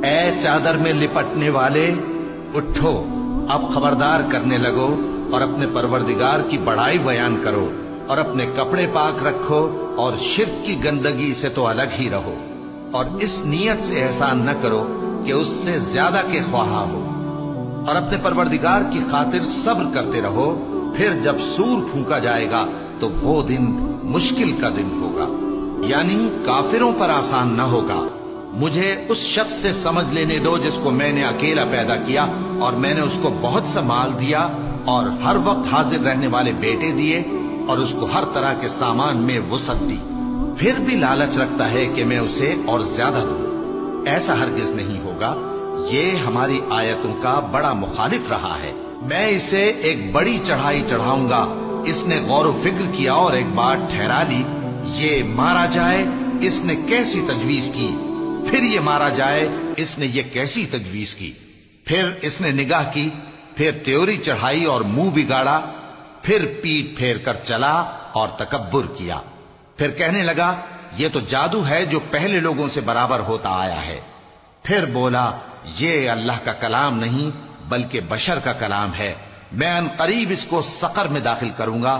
اے چادر میں لپٹنے والے، اٹھو، اب خبردار کرنے لگو اور اپنے پروردگار کی بڑائی بیان کرو، اور اپنے کپڑے پاک رکھو اور شرک کی گندگی سے تو الگ ہی رہو، اور اس نیت سے احسان نہ کرو کہ اس سے زیادہ کے خواہاں ہو، اور اپنے پروردگار کی خاطر صبر کرتے رہو، پھر جب سور پھونکا جائے گا تو وہ دن مشکل کا دن ہوگا، یعنی کافروں پر آسان نہ ہوگا۔ مجھے اس شخص سے سمجھ لینے دو جس کو میں نے اکیلا پیدا کیا، اور میں نے اس کو بہت سا مال دیا اور ہر وقت حاضر رہنے والے بیٹے دیے، اور اس کو ہر طرح کے سامان میں وسعت دی، پھر بھی لالچ رکھتا ہے کہ میں اسے اور زیادہ دوں۔ ایسا ہرگز نہیں ہوگا، یہ ہماری آیتوں کا بڑا مخالف رہا ہے۔ میں اسے ایک بڑی چڑھائی چڑھاؤں گا، اس نے غور و فکر کیا اور ایک بات ٹھہرا لی، یہ مارا جائے، اس نے کیسی تجویز کی، پھر یہ مارا جائے، اس نے یہ کیسی تجویز کی، پھر اس نے نگاہ کی، پھر تیوری چڑھائی اور منہ بگاڑا، پھر پیٹ پھیر کر چلا اور تکبر کیا، پھر کہنے لگا یہ تو جادو ہے جو پہلے لوگوں سے برابر ہوتا آیا ہے، پھر بولا یہ اللہ کا کلام نہیں بلکہ بشر کا کلام ہے، میں ان قریب اس کو سقر میں داخل کروں گا۔